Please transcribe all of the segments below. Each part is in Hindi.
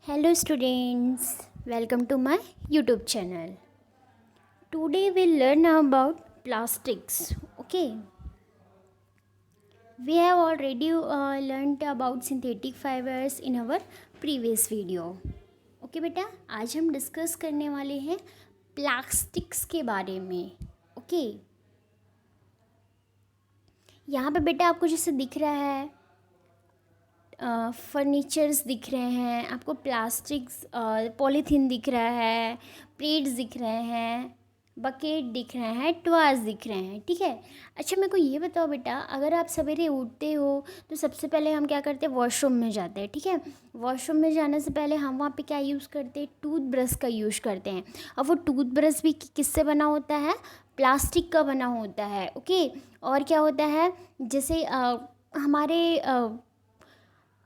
Hello students, welcome to my YouTube channel. Today we'll learn about plastics. Okay, we have already learned about synthetic fibers in our previous video. Okay बेटा, आज हम डिस्कस करने वाले हैं प्लास्टिक्स के बारे में. ओके, यहाँ पे बेटा आपको जैसे दिख रहा है फर्नीचर्स दिख रहे हैं आपको, प्लास्टिक्स पॉलीथीन दिख रहा है, प्लेट्स दिख रहे हैं, बकेट दिख रहे हैं, टवास दिख रहे हैं. ठीक है. अच्छा मेरे को ये बताओ बेटा, अगर आप सवेरे उठते हो तो सबसे पहले हम क्या करते हैं, वॉशरूम में जाते हैं. ठीक है. वॉशरूम में जाने से पहले हम वहाँ पे क्या यूज़ करते हैं, टूथब्रश का यूज़ करते हैं. अब वो टूथब्रश भी किससे बना होता है, प्लास्टिक का बना होता है. ओके. और क्या होता है, जैसे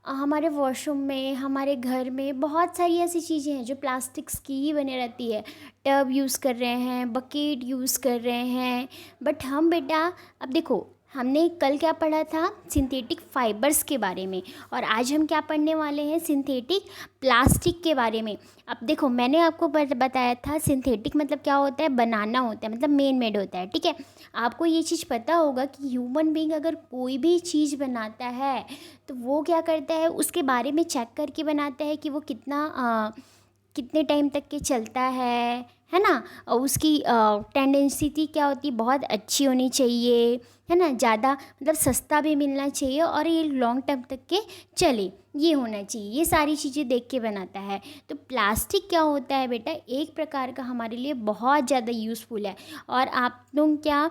हमारे वॉशरूम में, हमारे घर में बहुत सारी ऐसी चीज़ें हैं जो प्लास्टिक्स की ही बने रहती है. टब यूज़ कर रहे हैं, बकेट यूज़ कर रहे हैं. बट हम बेटा, अब देखो, हमने कल क्या पढ़ा था, सिंथेटिक फाइबर्स के बारे में, और आज हम क्या पढ़ने वाले हैं, सिंथेटिक प्लास्टिक के बारे में. अब देखो, मैंने आपको बताया था सिंथेटिक मतलब क्या होता है, बनाना होता है, मतलब मेन मेड होता है. ठीक है. आपको ये चीज़ पता होगा कि ह्यूमन बीइंग अगर कोई भी चीज़ बनाता है तो वो क्या करता है, उसके बारे में चेक करके बनाता है कि वो कितने टाइम तक के चलता है ना. और उसकी टेंडेंसी क्या होती है, बहुत अच्छी होनी चाहिए, है ना, ज़्यादा मतलब सस्ता भी मिलना चाहिए और ये लॉन्ग टर्म तक के चले, ये होना चाहिए. ये सारी चीज़ें देख के बनाता है. तो प्लास्टिक क्या होता है बेटा, एक प्रकार का हमारे लिए बहुत ज़्यादा यूज़फुल है. और आप लोग क्या,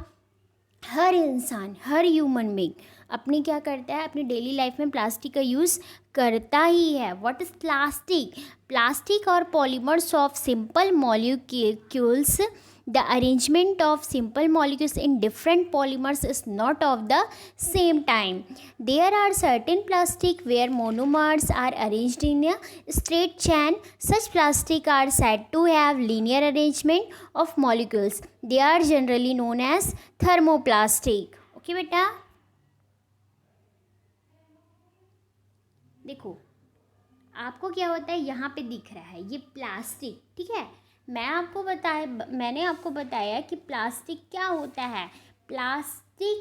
हर इंसान, हर ह्यूमन बीइंग अपनी क्या करता है, अपनी डेली लाइफ में प्लास्टिक का यूज़ करता ही है. What is plastic? प्लास्टिक और polymers of simple molecules. The arrangement of simple molecules in different polymers is not of the same time. There are certain plastic where monomers are arranged in a straight chain. Such plastic are said to have linear arrangement of molecules. They are generally known as thermoplastic. Okay बेटा, देखो आपको क्या होता है, यहाँ पे दिख रहा है ये प्लास्टिक. ठीक है. मैंने आपको बताया कि प्लास्टिक क्या होता है. Plastic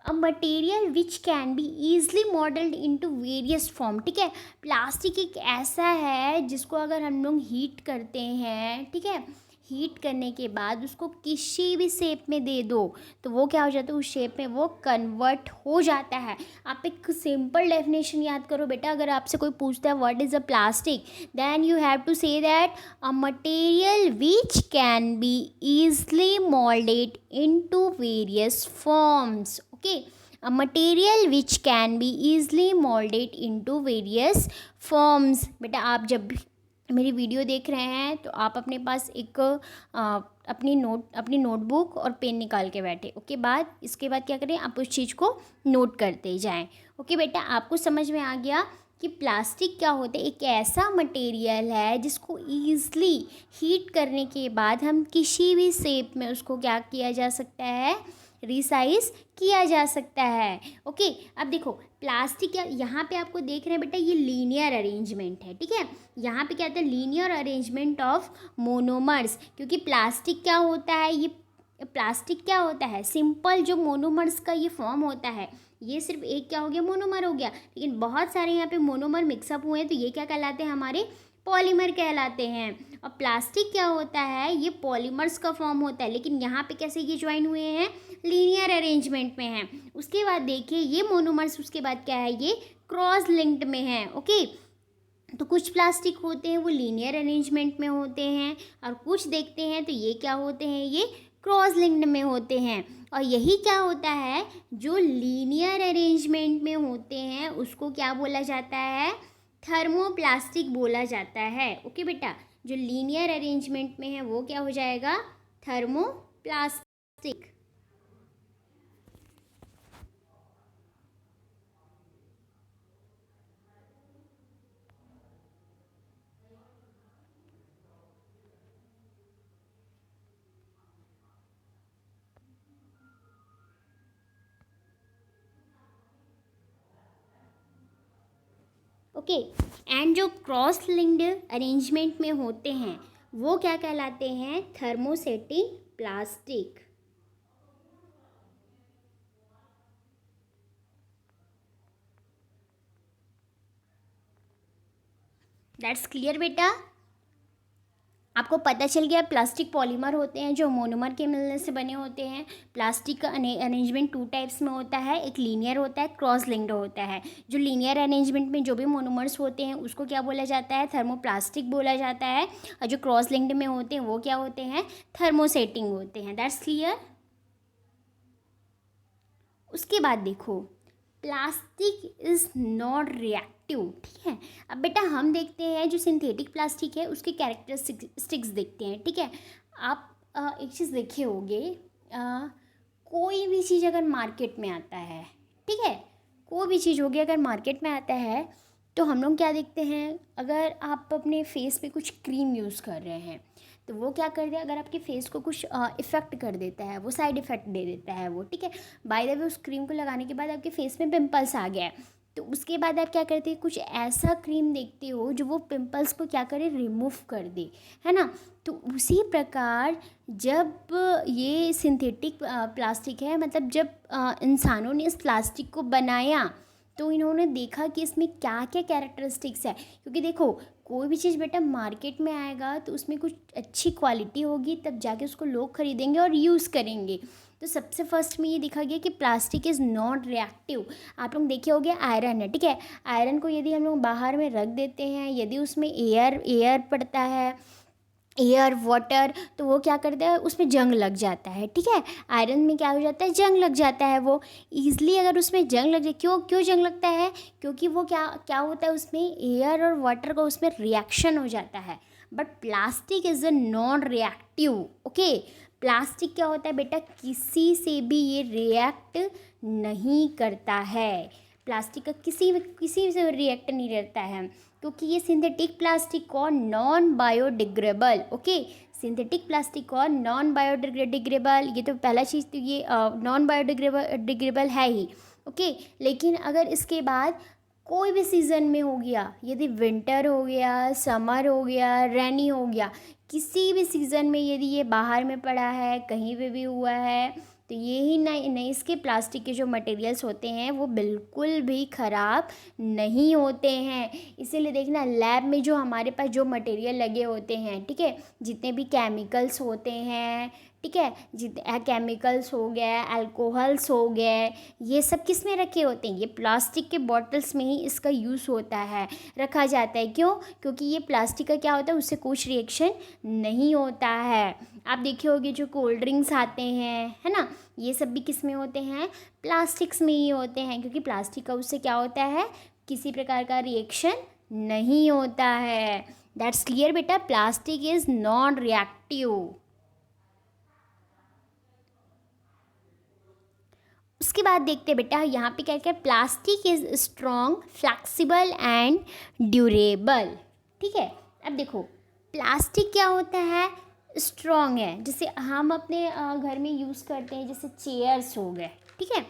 a material which can be easily modelled into various form. ठीक है. प्लास्टिक एक ऐसा है जिसको अगर हम लोग हीट करते हैं, ठीक है, हीट करने के बाद उसको किसी भी शेप में दे दो तो वो क्या हो जाता है, उस शेप में वो कन्वर्ट हो जाता है. आप एक सिंपल डेफिनेशन याद करो बेटा, अगर आपसे कोई पूछता है what is a plastic, then you have to say that a material which can be easily moulded into various forms. Okay. A material which can be easily molded into various forms. बेटा आप जब भी मेरी वीडियो देख रहे हैं तो आप अपने पास एक अपनी नोटबुक और पेन निकाल के बैठे. ओके. इसके बाद क्या करें, आप उस चीज़ को नोट करते जाएं. ओके बेटा, आपको समझ में आ गया कि प्लास्टिक क्या होता है. एक ऐसा मटेरियल है जिसको ईज़िली हीट करने के बाद हम किसी भी शेप में उसको क्या किया जा सकता है, रिसाइज किया जा सकता है. ओके. अब देखो प्लास्टिक क्या, यहाँ पे आपको देख रहे हैं बेटा, ये लीनियर अरेंजमेंट है. ठीक है. यहाँ पे क्या होता है, लीनियर अरेंजमेंट ऑफ मोनोमर्स. क्योंकि प्लास्टिक क्या होता है, ये प्लास्टिक क्या होता है, सिंपल जो मोनोमर्स का ये फॉर्म होता है, ये सिर्फ एक क्या हो गया, मोनोमर हो गया. लेकिन बहुत सारे यहाँ पे मोनोमर मिक्सअप हुए हैं तो ये क्या कहलाते हैं, हमारे पॉलीमर कहलाते हैं. और प्लास्टिक क्या होता है, ये पॉलीमर्स का फॉर्म होता है. लेकिन यहाँ पे कैसे ये ज्वाइन हुए हैं, लीनियर अरेंजमेंट में हैं. उसके बाद देखिए ये मोनोमर्स, उसके बाद क्या है, ये क्रॉस लिंक्ड में है. ओके. तो कुछ प्लास्टिक होते हैं वो लीनियर अरेंजमेंट में होते हैं, और कुछ देखते हैं तो ये क्या होते हैं, ये क्रॉस लिंक्ड में होते हैं. और यही क्या होता है, जो लीनियर अरेंजमेंट में होते हैं उसको क्या बोला जाता है, थर्मोप्लास्टिक बोला जाता है. ओके बेटा, जो लीनियर अरेंजमेंट में है वो क्या हो जाएगा, थर्मोप्लास्टिक. ओके। एंड जो क्रॉस लिंक्ड अरेंजमेंट में होते हैं वो क्या कहलाते हैं? Thermosetting plastic. दैट्स क्लियर बेटा? आपको पता चल गया प्लास्टिक पॉलीमर होते हैं जो मोनोमर के मिलने से बने होते हैं। प्लास्टिक का अरेंजमेंट टू टाइप्स में होता है, एक लीनियर होता है, क्रॉस लिंक्ड होता है। जो लीनियर अरेंजमेंट में जो भी मोनोमर्स होते हैं उसको क्या बोला जाता है? थर्मोप्लास्टिक बोला जाता है। और जो क्रॉस लिंक्ड में होते हैं वो क्या होते हैं? थर्मोसेटिंग होते हैं। That's clear? उसके बाद देखो, प्लास्टिक इज़ नॉट रिएक्टिव, ठीक है। अब बेटा हम देखते हैं जो सिंथेटिक प्लास्टिक है उसके कैरेक्टरिस्टिक्स देखते हैं, ठीक है। आप एक चीज़ देखे होंगे, कोई भी चीज़ अगर मार्केट में आता है, ठीक है, कोई भी चीज़ होगी अगर मार्केट में आता है तो हम लोग क्या देखते हैं? अगर आप अपने फेस पे कुछ क्रीम यूज़ कर रहे हैं तो वो क्या कर दे, अगर आपके फेस को कुछ इफ़ेक्ट कर देता है, वो साइड इफ़ेक्ट दे देता है वो, ठीक है। बाय द वे उस क्रीम को लगाने के बाद आपके फेस में पिंपल्स आ गया है तो उसके बाद आप क्या करते हैं? कुछ ऐसा क्रीम देखते हो जो वो पिंपल्स को क्या करे? रिमूव कर दे, है ना। तो उसी प्रकार जब ये सिंथेटिक प्लास्टिक है, मतलब जब इंसानों ने इस प्लास्टिक को बनाया तो इन्होंने देखा कि इसमें क्या क्या कैरेक्टरिस्टिक्स है। क्योंकि देखो कोई भी चीज़ बेटा मार्केट में आएगा तो उसमें कुछ अच्छी क्वालिटी होगी तब जाके उसको लोग खरीदेंगे और यूज़ करेंगे। तो सबसे फर्स्ट में ये देखा गया कि प्लास्टिक इज़ नॉट रिएक्टिव। आप लोग देखे होंगे आयरन है, ठीक है। आयरन को यदि हम लोग बाहर में रख देते हैं, यदि उसमें एयर पड़ता है, एयर वाटर, तो वो क्या करता है? उसमें जंग लग जाता है, ठीक है। आयरन में क्या हो जाता है? जंग लग जाता है। वो ईज़िली अगर उसमें जंग लग जाए, क्यों जंग लगता है? क्योंकि वो क्या होता है? उसमें एयर और वाटर का उसमें रिएक्शन हो जाता है। But plastic is a non reactive, okay. Plastic क्या होता है बेटा? किसी से भी ये रिएक्ट नहीं करता है। प्लास्टिक का किसी से रिएक्ट नहीं करता है क्योंकि ये सिंथेटिक प्लास्टिक और नॉन बायोडिग्रेडेबल, ओके। सिंथेटिक सींथेटिक और नॉन बायोडिग्रेडेबल, ये तो पहला चीज़ तो ये नॉन बायोडिग्रेडेबल है ही, ओके। लेकिन अगर इसके बाद कोई भी सीज़न में हो गया, यदि विंटर हो गया, समर हो गया, रेनी हो गया, किसी भी सीज़न में यदि ये बाहर में पड़ा है, कहीं पे भी हुआ है, तो ये ही नहीं इसके प्लास्टिक के जो मटेरियल्स होते हैं वो बिल्कुल भी ख़राब नहीं होते हैं। इसीलिए देखना लैब में जो हमारे पास जो मटेरियल लगे होते हैं, ठीक है, जितने भी केमिकल्स होते हैं, ठीक है, जितने केमिकल्स हो गए, अल्कोहल्स हो गए, ये सब किस में रखे होते हैं? ये प्लास्टिक के बॉटल्स में ही इसका यूज़ होता है, रखा जाता है। क्यों? क्योंकि ये प्लास्टिक का क्या होता है? उससे कुछ रिएक्शन नहीं होता है। आप देखे होंगे जो कोल्ड ड्रिंक्स आते हैं, है ना, ये सब भी किस में होते हैं? प्लास्टिक्स में ही होते हैं, क्योंकि प्लास्टिक का उससे क्या होता है? किसी प्रकार का रिएक्शन नहीं होता है। दैट्स क्लियर बेटा? Plastic is non reactive. उसके बाद देखते हैं बेटा यहाँ पे क्या क्या, plastic is strong, flexible and durable, ठीक है। अब देखो प्लास्टिक क्या होता है? स्ट्रॉन्ग है। जैसे हम अपने घर में यूज़ करते हैं, जैसे चेयर्स हो गए, ठीक है।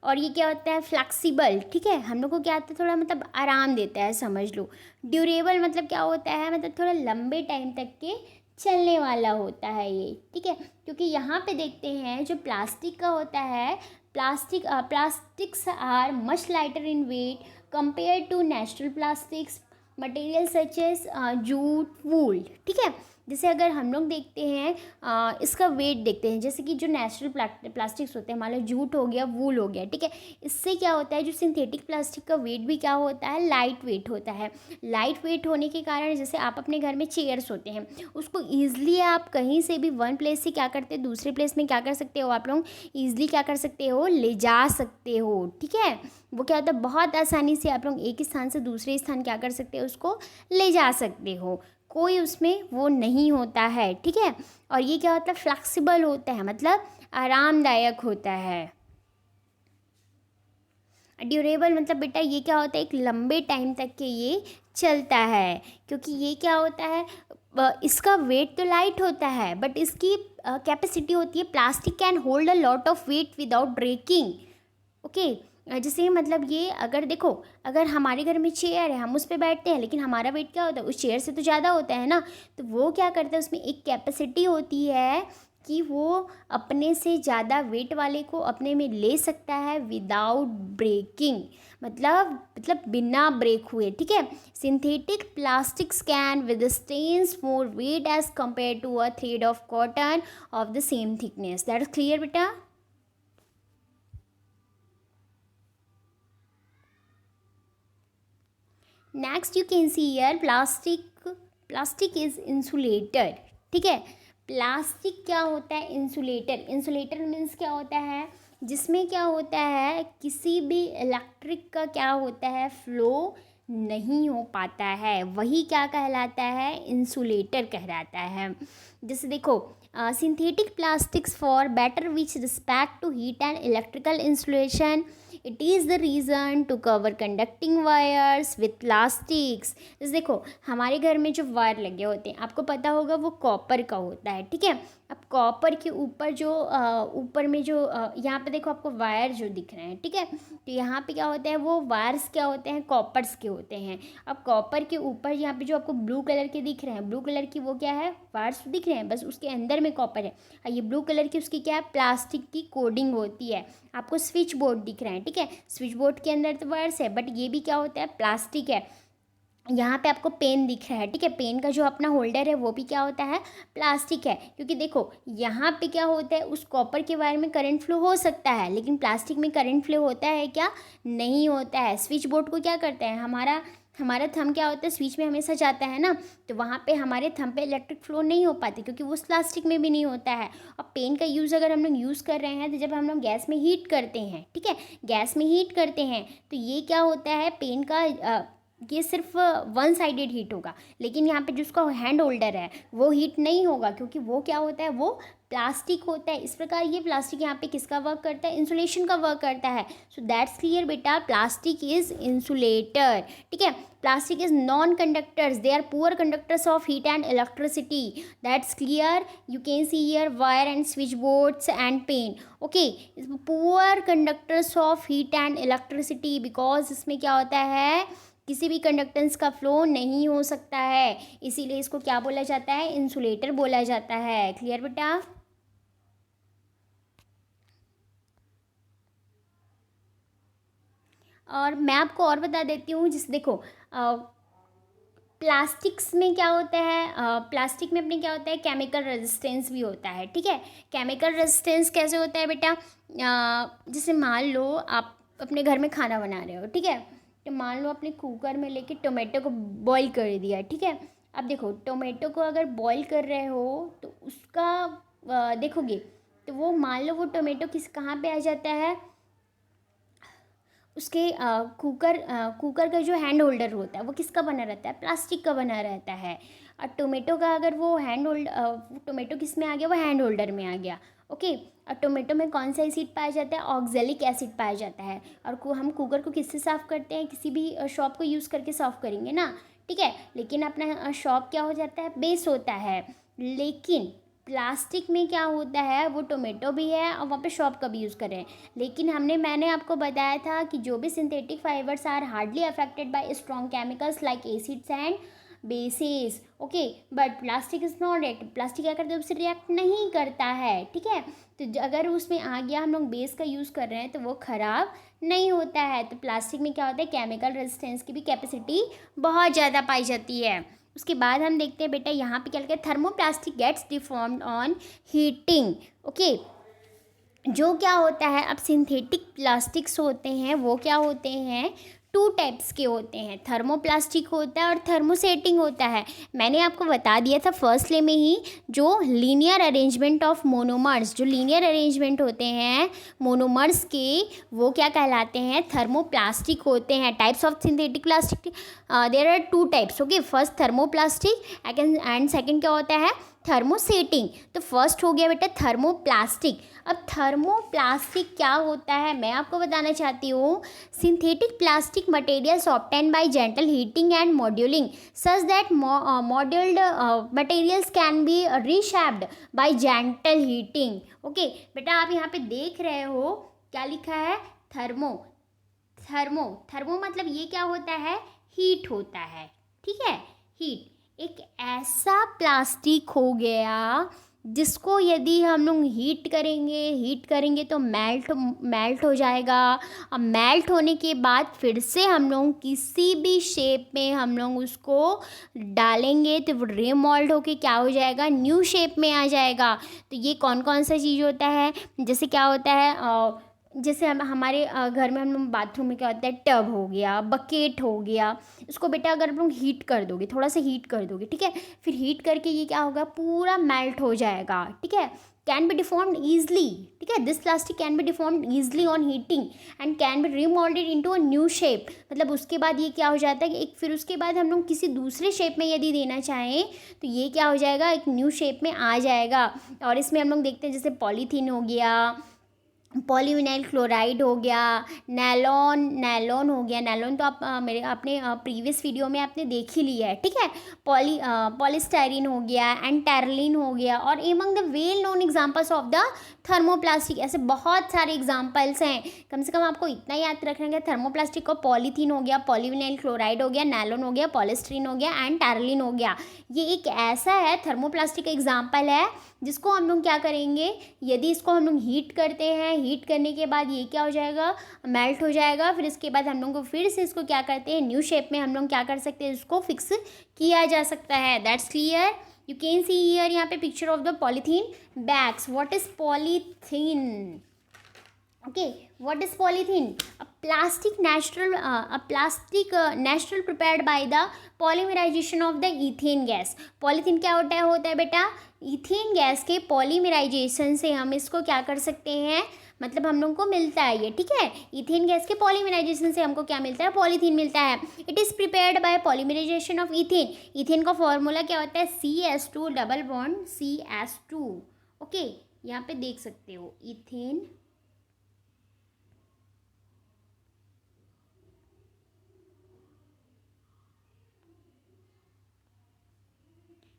और ये क्या होता है? फ्लेक्सिबल, ठीक है, हम लोग को क्या आता है? थोड़ा मतलब आराम देता है, समझ लो। ड्यूरेबल मतलब क्या होता है? मतलब थोड़ा लंबे टाइम तक के चलने वाला होता है ये, ठीक है। क्योंकि यहाँ पे देखते हैं जो प्लास्टिक का होता है, plastics are much lighter in weight compared to natural plastics materials such as jute, wool, ठीक है। जैसे अगर हम लोग देखते हैं इसका वेट देखते हैं, जैसे कि जो नेचुरल प्लास्टिक्स होते हैं, मान लो जूट हो गया, वूल हो गया, ठीक है। इससे क्या होता है? जो सिंथेटिक प्लास्टिक का वेट भी क्या होता है? लाइट वेट होता है। लाइट वेट होने के कारण जैसे आप अपने घर में चेयर्स होते हैं, उसको ईजिली आप कहीं से भी वन प्लेस से क्या करते हैं? दूसरे प्लेस में क्या कर सकते हो? आप लोग ईजिली क्या कर सकते हो? ले जा सकते हो, ठीक है। वो क्या होता है? बहुत आसानी से आप लोग एक स्थान से दूसरे स्थान क्या कर सकते हो? उसको ले जा सकते हो, कोई उसमें वो नहीं होता है, ठीक है। और ये क्या होता है? फ्लेक्सिबल होता है, मतलब आरामदायक होता है। ड्यूरेबल मतलब बेटा ये क्या होता है? एक लंबे टाइम तक के ये चलता है, क्योंकि ये क्या होता है? इसका वेट तो लाइट होता है बट इसकी कैपेसिटी होती है, plastic can hold a lot of weight without breaking, okay. जैसे मतलब ये अगर देखो, अगर हमारे घर में चेयर है, हम उस पे बैठते हैं, लेकिन हमारा वेट क्या होता है, उस चेयर से तो ज़्यादा होता है ना। तो वो क्या करता है, उसमें एक कैपेसिटी होती है कि वो अपने से ज़्यादा वेट वाले को अपने में ले सकता है विदाउट ब्रेकिंग, मतलब बिना ब्रेक हुए, ठीक है। Synthetic plastics can withstand more weight as compare to a thread of cotton of the same thickness. That is clear बेटा। Next you can see here plastic is insulator, ठीक है। प्लास्टिक क्या होता है, इंसुलेटर। इंसुलेटर मीन्स क्या होता है, जिसमें क्या होता है, किसी भी इलेक्ट्रिक का क्या होता है, फ्लो नहीं हो पाता है, वही क्या कहलाता है, इंसुलेटर कहलाता है। जैसे देखो, synthetic plastics for better which respect to heat and electrical insulation, it is the reason to cover conducting wires with plastics. जैसे देखो, हमारे घर में जो वायर लगे होते हैं, आपको पता होगा वो कॉपर का होता है, ठीक है। अब कॉपर के ऊपर जो ऊपर में जो यहाँ पे देखो आपको वायर जो दिख रहे हैं, ठीक है। तो यहाँ पे क्या होता है, वो वायर्स क्या होते हैं, कॉपर्स के होते हैं। अब कॉपर के ऊपर यहाँ पे जो आपको ब्लू कलर के दिख रहे हैं, ब्लू कलर की वो क्या है, वायर्स दिख रहे हैं, बस उसके अंदर में कॉपर है। और ये ब्लू कलर की उसकी क्या है, प्लास्टिक की कोडिंग होती है। आपको स्विच बोर्ड दिख रहा है, ठीक है। स्विच बोर्ड के अंदर तो वायर्स है, बट ये भी क्या होता है, प्लास्टिक है। यहाँ पे आपको पेन दिख रहा है, ठीक है। पेन का जो अपना होल्डर है वो भी क्या होता है, प्लास्टिक है। क्योंकि देखो यहाँ पे क्या होता है, उस कॉपर के वायर में करंट फ्लो हो सकता है, लेकिन प्लास्टिक में करंट फ्लो होता है क्या, नहीं होता है। स्विच बोर्ड को क्या करता है, हमारा थंब क्या होता है, स्विच में हमेशा जाता है ना, तो वहाँ पे हमारे थंब पे इलेक्ट्रिक फ्लो नहीं हो पाती, क्योंकि वो उस प्लास्टिक में भी नहीं होता है। और पेन का यूज़ अगर हम लोग यूज़ कर रहे हैं, तो जब हम लोग गैस में हीट करते हैं, ठीक है, गैस में हीट करते हैं, तो ये क्या होता है, पेन का ये सिर्फ वन साइडेड हीट होगा। लेकिन यहाँ पे जिसका हैंड होल्डर है वो हीट नहीं होगा, क्योंकि वो क्या होता है, वो प्लास्टिक होता है। इस प्रकार ये प्लास्टिक यहाँ पे किसका वर्क करता है, इंसुलेशन का वर्क करता है। सो दैट्स क्लियर बेटा, प्लास्टिक इज इंसुलेटर, ठीक है। Plastic is non conductors, they are poor conductors of heat and electricity. That's clear, you can see here wire and switch boards and pen, okay. Poor conductors of heat and electricity, because इसमें क्या होता है, किसी भी कंडक्टेंस का फ्लो नहीं हो सकता है, इसीलिए इसको क्या बोला जाता है, इंसुलेटर बोला जाता है। क्लियर बेटा। और मैं आपको और बता देती हूँ, जैसे देखो प्लास्टिक्स में क्या होता है, प्लास्टिक में अपने क्या होता है, केमिकल रेजिस्टेंस भी होता है, ठीक है। केमिकल रेजिस्टेंस कैसे होता है बेटा, जैसे मान लो आप अपने घर में खाना बना रहे हो, ठीक है। तो मान लो अपने कुकर में लेके टोमेटो को बॉईल कर दिया, ठीक है। अब देखो टोमेटो को अगर बॉईल कर रहे हो तो उसका देखोगे तो वो मान लो वो टोमेटो कहाँ पे आ जाता है, उसके कुकर का जो हैंड होल्डर होता है वो किसका बना रहता है, प्लास्टिक का बना रहता है। और टोमेटो का अगर वो टोमेटो किस में आ गया, वो हैंड होल्डर में आ गया, ओके। और टोमेटो में कौन सा एसिड पाया जाता है, ऑक्जेलिक एसिड पाया जाता है। और हम कुकर को किससे साफ़ करते हैं, किसी भी शॉप को यूज़ करके साफ़ करेंगे ना, ठीक है। लेकिन अपना शॉप क्या हो जाता है, बेस होता है। लेकिन प्लास्टिक में क्या होता है, वो टोमेटो भी है और वहाँ पे शॉप का भी यूज़ कर रहे हैं। लेकिन मैंने आपको बताया था कि जो भी synthetic fibres are hardly affected by strong chemicals like acids and basis, okay. But plastic is not reactive, plastic क्या करता है, उससे रिएक्ट नहीं करता है, ठीक है। तो अगर उसमें आ गया, हम लोग बेस का यूज़ कर रहे हैं, तो वो ख़राब नहीं होता है। तो प्लास्टिक में क्या होता है, केमिकल रेजिस्टेंस की भी कैपेसिटी बहुत ज़्यादा पाई जाती है। उसके बाद हम देखते हैं बेटा, यहाँ पे क्या लिखा है, thermoplastic gets deformed on heating, okay. जो क्या होता है, अब सिंथेटिक प्लास्टिक्स होते हैं वो क्या होते हैं, टू टाइप्स के होते हैं, थर्मोप्लास्टिक होता है और थर्मोसेटिंग होता है। मैंने आपको बता दिया था फर्स्ट ले में ही, जो लीनियर अरेंजमेंट ऑफ मोनोमर्स, जो लीनियर अरेंजमेंट होते हैं मोनोमर्स के, वो क्या कहलाते हैं, थर्मोप्लास्टिक होते हैं। Types of synthetic plastic, there are two types, okay. First thermoplastic and second क्या होता है, थर्मोसेटिंग। तो फर्स्ट हो गया बेटा थर्मोप्लास्टिक। अब थर्मोप्लास्टिक क्या होता है मैं आपको बताना चाहती हूँ, synthetic plastic materials obtain by gentle heating and moulding such that moulded materials can be reshaped by gentle heating, okay. बेटा आप यहाँ पे देख रहे हो क्या लिखा है, थर्मो, थर्मो, थर्मो मतलब ये क्या होता है, हीट होता है, ठीक है, हीट। एक ऐसा प्लास्टिक हो गया जिसको यदि हम लोग हीट करेंगे तो मेल्ट हो जाएगा। अब मेल्ट होने के बाद फिर से हम लोग किसी भी शेप में हम लोग उसको डालेंगे तो वो रीमोल्ड होके क्या हो जाएगा, न्यू शेप में आ जाएगा। तो ये कौन कौन सा चीज़ होता है, जैसे क्या होता है, जैसे हम हमारे घर में हम लोग बाथरूम में क्या होता है, टब हो गया, बकेट हो गया, इसको बेटा अगर हम लोग हीट कर दोगे, थोड़ा सा हीट कर दोगे, ठीक है, फिर हीट करके ये क्या होगा, पूरा मेल्ट हो जाएगा, ठीक है, कैन बी डिफॉर्म्ड ईजली, ठीक है, this plastic can be deformed easily on heating and can be remoulded into a new shape. मतलब उसके बाद ये क्या हो जाता है कि एक फिर उसके बाद हम लोग किसी दूसरे शेप में यदि देना चाहें तो ये क्या हो जाएगा, एक न्यू शेप में आ जाएगा। और इसमें हम लोग देखते हैं जैसे पॉलीथीन हो गया, पॉलीविनाइल क्लोराइड हो गया, नैलॉन हो गया। नैलॉन तो आप मेरे अपने प्रीवियस वीडियो में आपने देख ही लिया है, ठीक है। पॉलीस्टाइरीन हो गया, एंटेरलिन हो गया, और among the well known examples of the thermoplastic. ऐसे बहुत सारे एग्जांपल्स हैं, कम से कम आपको इतना याद रखना है, थर्मोप्लास्टिक को पॉलीथीन हो गया, पॉलीविनाइल क्लोराइड हो गया, नैलॉन हो गया, पॉलिस्टीरीन हो गया, एंटेरलिन हो गया। ये एक ऐसा है थर्मोप्लास्टिक का एग्जाम्पल है जिसको हम लोग क्या करेंगे, यदि इसको हम लोग हीट करते हैं, हीट करने के बाद ये क्या हो जाएगा, मेल्ट हो जाएगा। फिर इसके बाद हम लोग को फिर से इसको क्या करते हैं, न्यू शेप में हम लोग क्या कर सकते हैं, इसको फिक्स किया जा सकता है। That's clear. You can see here, यहाँ पे picture of the polythene bags. What is polythene? Okay, what is polythene? A plastic natural prepared by the polymerization of the ethane gas. Polythene क्या होता है बेटा, ईथेन गैस के पॉलीमराइजेशन से हम इसको क्या कर सकते हैं, मतलब हम लोग को मिलता है ये, ठीक है, ईथेन गैस के पॉलीमराइजेशन से हमको क्या मिलता है, पॉलीथीन मिलता है। It is prepared by polymerisation of ethene. Ethene का फॉर्मूला क्या होता है, CS2 double bond CS2। Okay, यहाँ पे देख सकते हो ईथेन,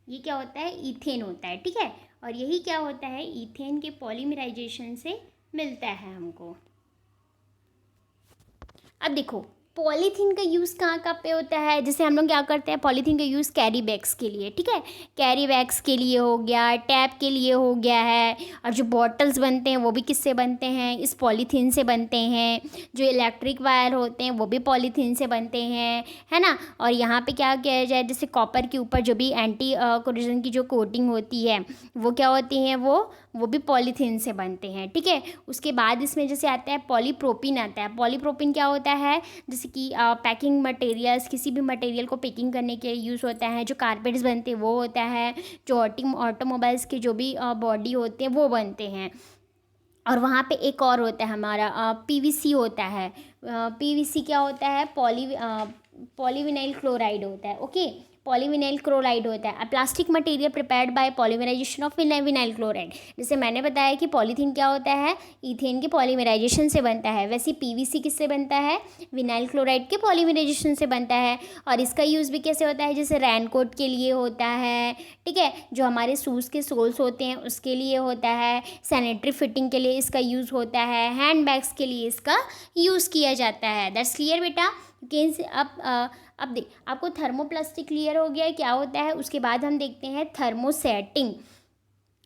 ये क्या होता है, ईथेन होता है, ठीक है, और यही क्या होता है, ईथेन के पॉलीमराइजेशन से मिलता है हमको। अब देखो पॉलीथीन का यूज़ कहाँ कहाँ पे होता है, जैसे हम लोग क्या करते हैं, पॉलीथीन का यूज़ कैरी बैग्स के लिए, ठीक है, कैरी बैग्स के लिए हो गया, टैप के लिए हो गया है, और जो बॉटल्स बनते हैं वो भी किससे बनते हैं, इस पॉलीथीन से बनते हैं। जो इलेक्ट्रिक वायर होते हैं वो भी पॉलीथीन से बनते हैं, है ना। और यहाँ पे क्या किया जाए, जैसे कॉपर के ऊपर जो भी एंटी कोरोजन की जो कोटिंग होती है वो क्या होती हैं, वो भी पॉलीथीन से बनते हैं, ठीक है। उसके बाद इसमें जैसे आता है पॉलीप्रोपिन आता है। पॉलीप्रोपिन क्या होता है, जैसे कि पैकिंग मटेरियल्स, किसी भी मटेरियल को पैकिंग करने के लिए यूज़ होता है। जो कारपेट्स बनते हैं वो होता है, जो ऑटोमोबाइल्स के जो भी बॉडी होते हैं वो बनते हैं। और वहाँ पे एक और होता है हमारा PVC होता है। PVC क्या होता है, पॉलीविनाइल क्लोराइड होता है, ओके, पॉलीविनाइल क्लोराइड होता है। Plastic material prepared by polymerisation of vinyl chloride. जैसे मैंने बताया कि पॉलीथीन क्या होता है, ईथेन के पॉलीमराइजेशन से बनता है, वैसे PVC किससे बनता है, विनाइल क्लोराइड के पॉलीमराइजेशन से बनता है। और इसका यूज़ भी कैसे होता है, जैसे रेनकोट के लिए होता है, ठीक है, जो हमारे शूज़ के सोल्स होते हैं उसके लिए होता है, सैनिटरी फिटिंग के लिए इसका यूज़ होता है, हैंड बैग्स के लिए इसका यूज़ किया जाता है। दैट्स क्लियर बेटा। अब देख, आपको थर्मोप्लास्टिक क्लियर हो गया है क्या होता है। उसके बाद हम देखते हैं थर्मोसेटिंग।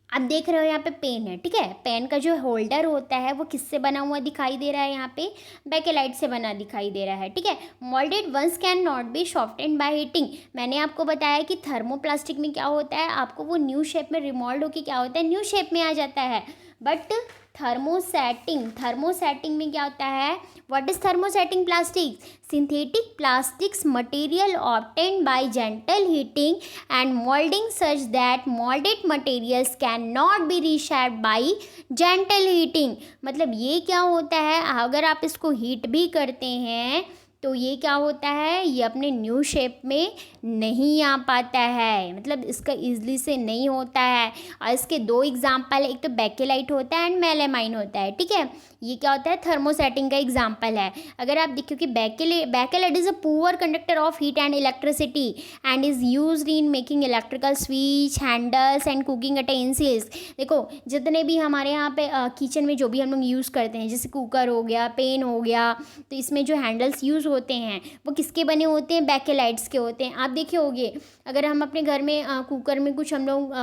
अब देख रहे हो यहाँ पे पेन है, ठीक है, पेन का जो होल्डर होता है वो किससे बना हुआ दिखाई दे रहा है, यहाँ पे बेकेलाइट से बना दिखाई दे रहा है, ठीक है। Moulded once can not be softened by heating. मैंने आपको बताया कि थर्मोप्लास्टिक में क्या होता है, आपको वो न्यू शेप में रिमोल्ड होकर क्या होता है, न्यू शेप में आ जाता है। बट थर्मोसेटिंग में क्या होता है, what is thermosetting plastic, synthetic plastics material obtained by gentle heating and moulding such that moulded materials can not be reshaped by gentle heating. मतलब ये क्या होता है, अगर आप इसको हीट भी करते हैं तो ये क्या होता है, ये अपने न्यू शेप में नहीं आ पाता है, मतलब इसका ईजली से नहीं होता है। और इसके दो एग्जाम्पल, एक तो बेकेलाइट होता है एंड मेलामाइन होता है, ठीक है। ये क्या होता है, थर्मोसेटिंग का एग्जाम्पल है। अगर आप देखो कि bakelite is a poor conductor of heat and electricity and is used in making electrical switch, handles and cooking utensils. देखो जितने भी हमारे यहाँ पे किचन में जो भी हम लोग यूज़ करते हैं, जैसे कुकर हो गया, पेन हो गया, तो इसमें जो हैंडल्स यूज़ होते हैं वो किसके बने होते हैं, बैकेलाइट्स के होते हैं। आप देखे होंगे अगर हम अपने घर में कुकर में कुछ हम लोग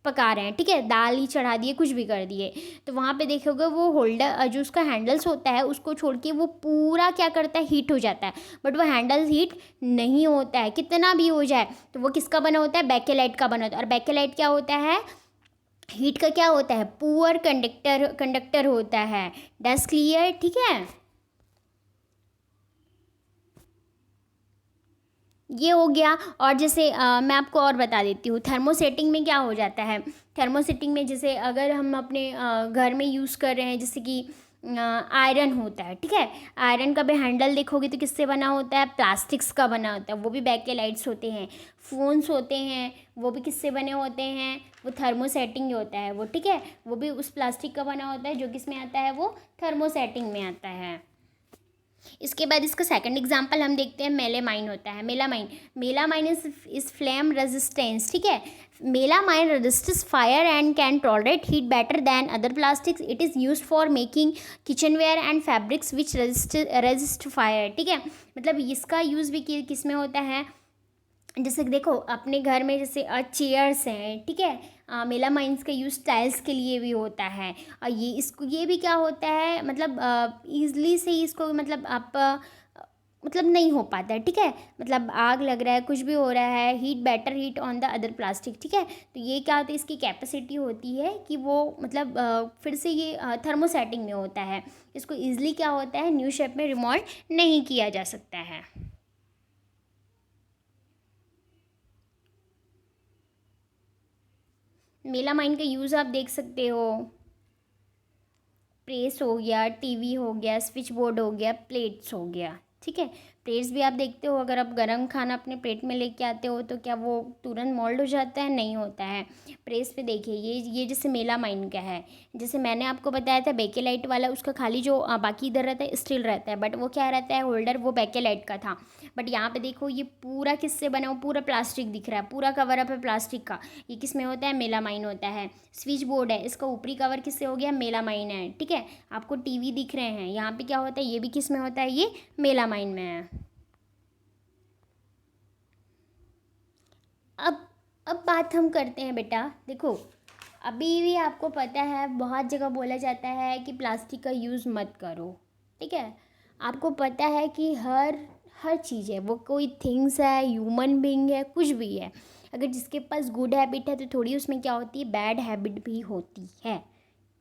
पका रहे हैं, ठीक है, दाल ही चढ़ा दिए, कुछ भी कर दिए, तो वहाँ पे देखोगे वो होल्डर जो उसका हैंडल्स होता है उसको छोड़ के वो पूरा क्या करता है, हीट हो जाता है। बट वो हैंडल्स हीट नहीं होता है, कितना भी हो जाए। तो वो किसका बना होता है, बैकेलाइट का बना होता है। और बैकेलाइट क्या होता है, हीट का क्या होता है, पुअर कंडक्टर होता है। डस्ट क्लियर, ठीक है। ये हो गया। और जैसे मैं आपको और बता देती हूँ, थर्मोसेटिंग में क्या हो जाता है। थर्मोसेटिंग में जैसे अगर हम अपने घर में यूज़ कर रहे हैं, जैसे कि आयरन होता है, ठीक है, आयरन का भी हैंडल देखोगे तो किससे बना होता है, प्लास्टिक्स का बना होता है, वो भी बैकेलाइट्स होते हैं। फ़ोन्स होते हैं वो भी किससे बने होते हैं, वो थर्मोसेटिंग होता है वो, ठीक है, वो भी उस प्लास्टिक का बना होता है जो किस में आता है, वो थर्मोसेटिंग में आता है। इसके बाद इसका सेकंड एग्जांपल हम देखते हैं, मेलामाइन होता है। मेलामाइन इज फ्लेम रेजिस्टेंस, ठीक है। Melamine resists fire and can tolerate heat better than other plastics. It is use for making kitchenware and fabrics which resist fire, ठीक है। मतलब इसका यूज़ भी किस में होता है, जैसे देखो अपने घर में जैसे चेयर्स हैं, ठीक है, मेलामाइंस का यूज़ टाइल्स के लिए भी होता है। और ये भी क्या होता है, मतलब ईजली से इसको मतलब आप मतलब नहीं हो पाता है, ठीक है। मतलब आग लग रहा है, कुछ भी हो रहा है, heat better heat on the other plastic, ठीक है। तो ये क्या होता है, इसकी कैपेसिटी होती है कि वो मतलब फिर से ये थर्मोसेटिंग में होता है। इसको ईजिली क्या होता है, न्यू शेप में रिमोल्ड नहीं किया जा सकता है। मेलामाइन का यूज़ आप देख सकते हो, प्रेस हो गया, टीवी हो गया, स्विच बोर्ड हो गया, प्लेट्स हो गया, ठीक है। प्लेट्स भी आप देखते हो, अगर आप गर्म खाना अपने प्लेट में लेके आते हो तो क्या वो तुरंत मोल्ड हो जाता है, नहीं होता है। प्रेस पे देखिए ये जैसे मेलामाइन का है, जैसे मैंने आपको बताया था बेकेलाइट वाला, उसका खाली जो बाकी इधर रहता है स्टील रहता है, बट वो क्या रहता है, होल्डर वो बेकेलाइट का था। बट यहाँ पे देखो ये पूरा किससे बना हो, पूरा प्लास्टिक दिख रहा है, पूरा कवर अप है प्लास्टिक का। ये किस में होता है, मेलामाइन होता है। स्विच बोर्ड है, इसका ऊपरी कवर किससे हो गया, मेलामाइन है, ठीक है। आपको टीवी दिख रहे हैं, यहाँ पे क्या होता है, ये भी किस में होता है, ये मेलामाइन में है। अब बात हम करते हैं बेटा, देखो अभी भी आपको पता है बहुत जगह बोला जाता है कि प्लास्टिक का यूज़ मत करो, ठीक है। आपको पता है कि हर हर चीज़ है, वो कोई थिंग्स है, ह्यूमन बीइंग है, कुछ भी है, अगर जिसके पास गुड हैबिट है तो थोड़ी उसमें क्या होती है, बैड हैबिट भी होती है,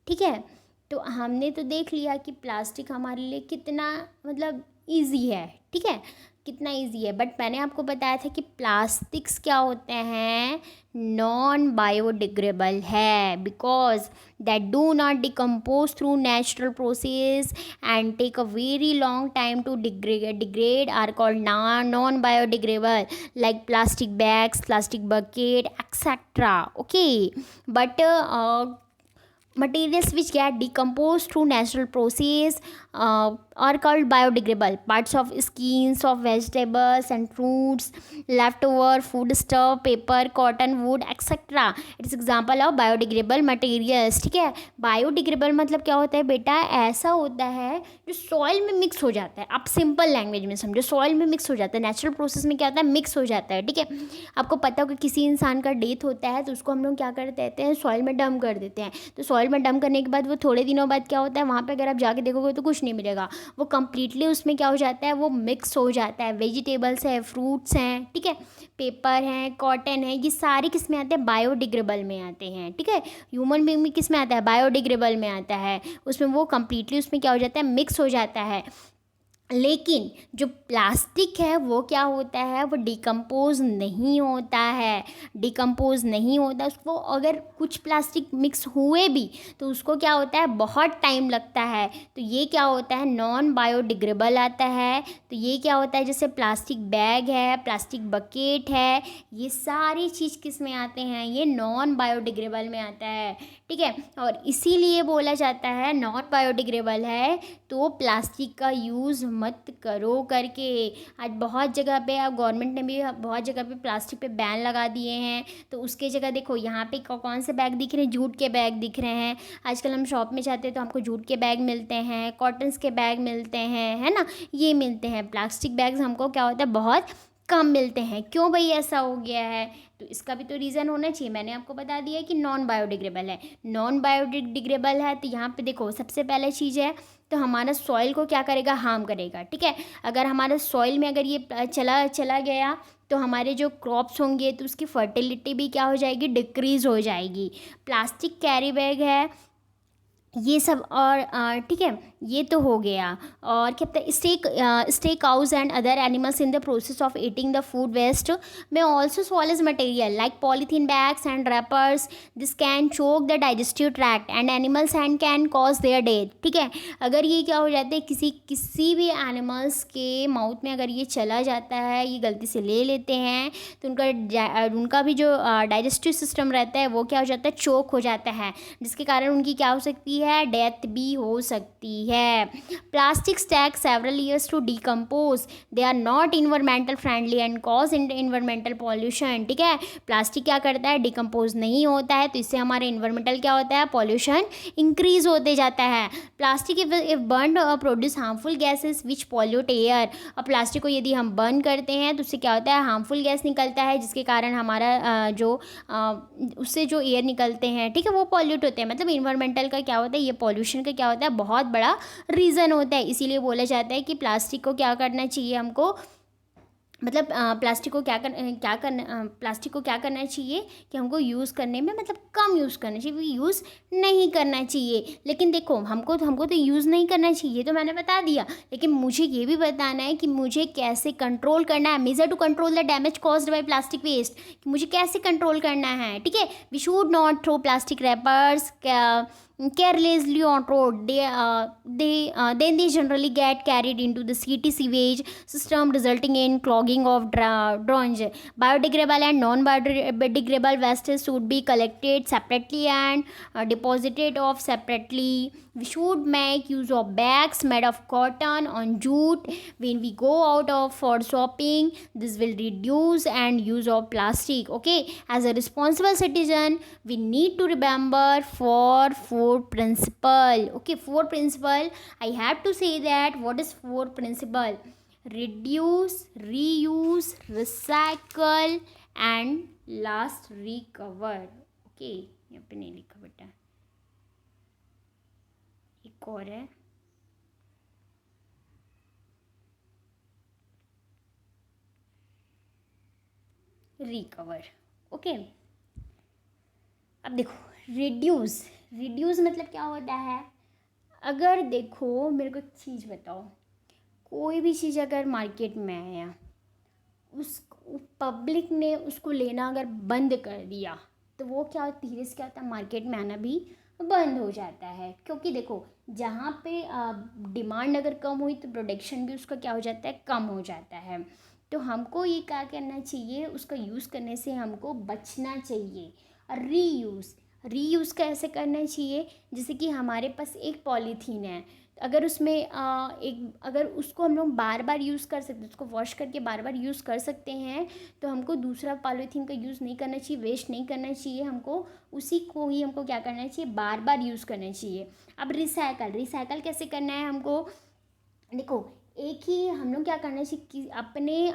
ठीक है। तो हमने तो देख लिया कि प्लास्टिक हमारे लिए कितना मतलब इजी है, ठीक है, कितना इजी है। बट मैंने आपको बताया था कि प्लास्टिक्स क्या होते हैं, नॉन बायोडिग्रेडेबल है, because that do not decompose through natural process and take a very long time to degrade are called non biodegradable, like plastic bags, plastic bucket etcetera, okay. But materials which get decomposed through natural process are called biodegradable. Parts of skins of vegetables and fruits, leftover food stuff, paper, cotton, wood, etc. It is example of biodegradable materials, ठीक है। बायोडिग्रेडेबल मतलब क्या होता है बेटा, ऐसा होता है जो सॉइल में मिक्स हो जाता है। आप सिंपल लैंग्वेज में समझो, सॉइल में मिक्स हो जाता है, नेचुरल प्रोसेस में क्या होता है, मिक्स हो जाता है, ठीक है। आपको पता होगा किसी इंसान का डेथ होता है तो उसको हम लोग क्या कर देते हैं, सॉइल में डंप कर देते हैं। तो सॉइल में डंप करने के बाद वो थोड़े दिनों बाद क्या होता है, वहाँ पे अगर आप जाके देखोगे तो कुछ नहीं मिलेगा, वो कम्प्लीटली उसमें क्या हो जाता है, वो मिक्स हो जाता है। वेजिटेबल्स है, फ्रूट्स हैं, ठीक है, पेपर हैं, कॉटन है, ये सारे किस में आते हैं, बायोडिग्रेडेबल में आते हैं, ठीक है। ह्यूमन बीइंग में किस में आता है, बायोडिग्रेडेबल में आता है। उसमें वो कम्प्लीटली उसमें क्या हो जाता है, मिक्स हो जाता है। लेकिन जो प्लास्टिक है वो क्या होता है, वो डिकम्पोज नहीं होता है, डिकम्पोज नहीं होता उसको। अगर कुछ प्लास्टिक मिक्स हुए भी तो उसको क्या होता है, बहुत टाइम लगता है। तो ये क्या होता है, नॉन बायोडिग्रेडेबल आता है। तो ये क्या होता है, जैसे प्लास्टिक बैग है, प्लास्टिक बकेट है, ये सारी चीज़ किस में आते हैं, ये नॉन बायोडिग्रेडेबल में आता है, ठीक है। और इसीलिए बोला जाता है नॉन बायोडिग्रेडेबल है तो प्लास्टिक का यूज़ मत करो करके। आज बहुत जगह पे, अब गवर्नमेंट ने भी बहुत जगह पे प्लास्टिक पे बैन लगा दिए हैं। तो उसके जगह देखो यहाँ पे कौन से बैग दिख रहे हैं, जूट के बैग दिख रहे हैं। आजकल हम शॉप में जाते हैं तो हमको जूट के बैग मिलते हैं, कॉटन्स के बैग मिलते हैं, है ना, ये मिलते हैं। प्लास्टिक बैग्स हमको क्या होता है, बहुत कम मिलते हैं। क्यों भाई ऐसा हो गया है, तो इसका भी तो रीज़न होना चाहिए। मैंने आपको बता दिया कि नॉन बायोडिग्रेडेबल है, नॉन बायोडिग्रेडेबल है तो यहाँ पे देखो सबसे पहले चीज़ है, तो हमारा सॉइल को क्या करेगा, हार्म करेगा, ठीक है। अगर हमारे सॉइल में अगर ये चला गया तो हमारे जो क्रॉप्स होंगे तो उसकी फर्टिलिटी भी क्या हो जाएगी, डिक्रीज़ हो जाएगी। प्लास्टिक कैरी बैग है ये सब, और ठीक है, ये तो हो गया। और क्या पता stray cows and other animals in the process of eating the food waste में also solid material like polythene bags and wrappers, this can choke the digestive tract and animals and can cause their death, ठीक है। अगर ये क्या हो जाता है, किसी भी एनिमल्स के माउथ में अगर ये चला जाता है, ये गलती से ले लेते हैं तो उनका भी जो डाइजेस्टिव सिस्टम रहता है वो क्या हो जाता है, चोक हो जाता है, जिसके कारण उनकी क्या हो सकती है, डेथ भी हो सकती है। Plastic stack several years to decompose, they are not environmental friendly and cause environmental pollution, ठीक है। प्लास्टिक क्या करता है, डिकम्पोज नहीं होता है, तो इससे हमारे इन्वायरमेंटल क्या होता है, पॉल्यूशन इंक्रीज होते जाता है। Plastic if burn produce harmful gases which pollute air, और प्लास्टिक को यदि हम बर्न करते हैं तो उससे क्या होता है, हार्मफुल गैस निकलता है, जिसके कारण हमारा उससे जो एयर निकलते हैं, ठीक है, वो पॉल्यूट होते हैं। मतलब इन्वायरमेंटल का क्या होता है, ये पॉल्यूशन का क्या होता है, बहुत बड़ा रीज़न होता है। इसीलिए बोला जाता है कि प्लास्टिक को क्या करना चाहिए हमको, मतलब प्लास्टिक को प्लास्टिक को क्या करना चाहिए कि हमको यूज़ करने में मतलब कम यूज़ करना चाहिए, यूज़ नहीं करना चाहिए। लेकिन देखो हमको तो यूज़ नहीं करना चाहिए, ये तो मैंने बता दिया। लेकिन मुझे ये भी बताना है कि मुझे कैसे कंट्रोल करना है, measure to control the damage caused by plastic waste, कि मुझे कैसे कंट्रोल करना है, ठीक है। We should not throw plastic wrappers carelessly on road. Then they generally get carried into the city sewage system, resulting in clogging of drains. Biodegradable and non-biodegradable waste should be collected separately and deposited off separately. We should make use of bags made of cotton or jute when we go out for shopping. This will reduce and use of plastic. Okay, as a responsible citizen, we need to remember four principle. Okay, four principle. I have to say that what is four principle: reduce, reuse, recycle and last recover. Okay, यहाँ पे नहीं लिखा बेटा, एक और है, रिकवर। ओके, अब देखो रिड्यूस मतलब क्या होता है। अगर देखो मेरे को एक चीज़ बताओ, कोई भी चीज़ अगर मार्केट में आया, उस पब्लिक ने उसको लेना अगर बंद कर दिया तो वो क्या धीरे से क्या होता है, मार्केट में आना भी बंद हो जाता है। क्योंकि देखो जहाँ पे डिमांड अगर कम हुई तो प्रोडक्शन भी उसका क्या हो जाता है, कम हो जाता है। तो हमको ये क्या करना चाहिए, उसका यूज़ करने से हमको बचना चाहिए। और रीयूज़ कैसे करना चाहिए, जैसे कि हमारे पास एक पॉलीथीन है, अगर उसमें अगर उसको हम लोग बार बार यूज़ कर सकते हैं, उसको वॉश करके बार बार यूज़ कर सकते हैं, तो हमको दूसरा पॉलीथीन का यूज़ नहीं करना चाहिए, वेस्ट नहीं करना चाहिए। हमको उसी को ही हमको क्या करना चाहिए, बार बार यूज़ करना चाहिए। अब रिसाइकल कैसे करना है हमको, देखो एक ही हम लोग क्या करना चाहिए कि अपने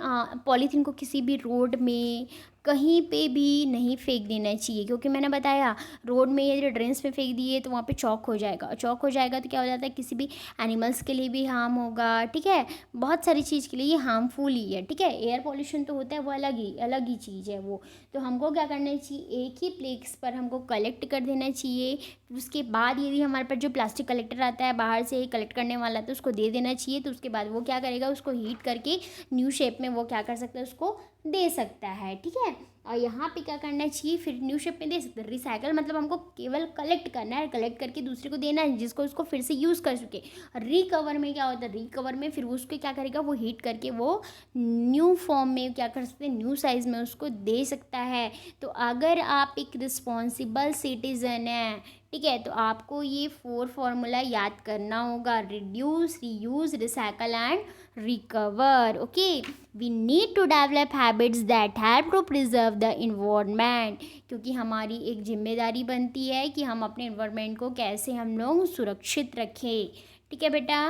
पॉलीथीन को किसी भी रोड में कहीं पे भी नहीं फेंक देना चाहिए, क्योंकि मैंने बताया रोड में यदि ड्रेन्स में फेंक दिए तो वहाँ पे चौक हो जाएगा, चौक हो जाएगा तो क्या हो जाता है, किसी भी एनिमल्स के लिए भी हार्म होगा, ठीक है, बहुत सारी चीज़ के लिए ये हार्मफुल ही है, ठीक है। एयर पॉल्यूशन तो होता है वो अलग ही चीज़ है वो। तो हमको क्या करना चाहिए, एक ही प्लेस पर हमको कलेक्ट कर देना चाहिए। उसके बाद यदि हमारे पास जो प्लास्टिक कलेक्टर आता है बाहर से कलेक्ट करने वाला, तो उसको दे देना चाहिए। तो उसके बाद वो क्या करेगा, उसको हीट करके न्यू शेप में वो क्या कर सकता है, उसको दे सकता है, ठीक है। और यहाँ पे क्या करना चाहिए, फिर न्यू शेप में दे सकते हैं। रिसाइकल मतलब हमको केवल कलेक्ट करना है, कलेक्ट करके दूसरे को देना है जिसको उसको फिर से यूज़ कर सके। रिकवर में क्या होता है, रिकवर में फिर उसको क्या करेगा, वो हीट करके वो न्यू फॉर्म में क्या कर सकते हैं, न्यू साइज़ में उसको दे सकता है। तो अगर आप एक रिस्पॉन्सिबल सिटीज़न हैं, ठीक है, तो आपको ये 4 फार्मूला याद करना होगा, reduce, reuse, recycle and recover. Okay, we need to develop habits that help to preserve the environment, क्योंकि हमारी एक जिम्मेदारी बनती है कि हम अपने environment को कैसे हम लोग सुरक्षित रखें। ठीक है बेटा।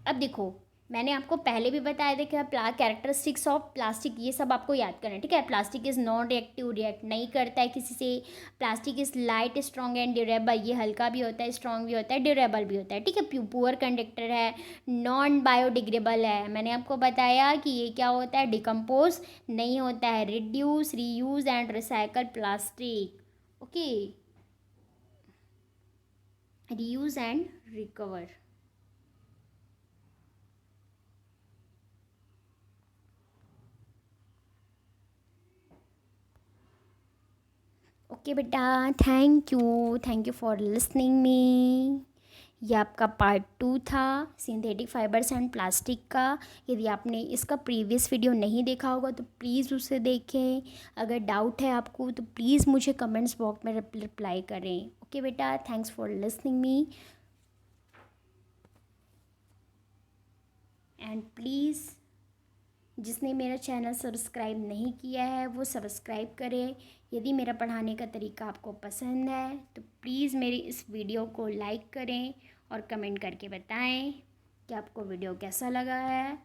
अब देखो, मैंने आपको पहले भी बताया था कि कैरेक्टरिस्टिक्स ऑफ प्लास्टिक, ये सब आपको याद करना है, ठीक है। Plastic is non reactive, react नहीं करता है किसी से। Plastic is light, strong and durable, ये हल्का भी होता है, स्ट्रॉन्ग भी होता है, ड्यूरेबल भी होता है, ठीक है। पुअर कंडक्टर है, नॉन बायोडिग्रेडेबल है, मैंने आपको बताया कि ये क्या होता है, डिकम्पोज नहीं होता है। Reduce, reuse and recycle plastic, okay, reuse and recover. Okay बेटा, thank you for listening me. ये आपका पार्ट 2 था सिंथेटिक फाइबर्स एंड प्लास्टिक का। यदि आपने इसका प्रीवियस वीडियो नहीं देखा होगा तो प्लीज़ उसे देखें। अगर डाउट है आपको तो प्लीज़ मुझे कमेंट्स बॉक्स में रिप्लाई करें। ओके बेटा, thanks for listening me and please जिसने मेरा चैनल सब्सक्राइब नहीं किया है वो सब्सक्राइब करें। यदि मेरा पढ़ाने का तरीका आपको पसंद है तो प्लीज़ मेरी इस वीडियो को लाइक करें और कमेंट करके बताएं कि आपको वीडियो कैसा लगा है।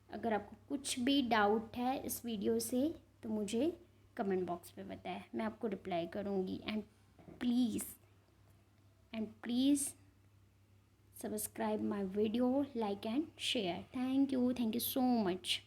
अगर आपको कुछ भी डाउट है इस वीडियो से तो मुझे कमेंट बॉक्स में बताएं, मैं आपको रिप्लाई करूँगी। And please subscribe my video, like and share. Thank you so much.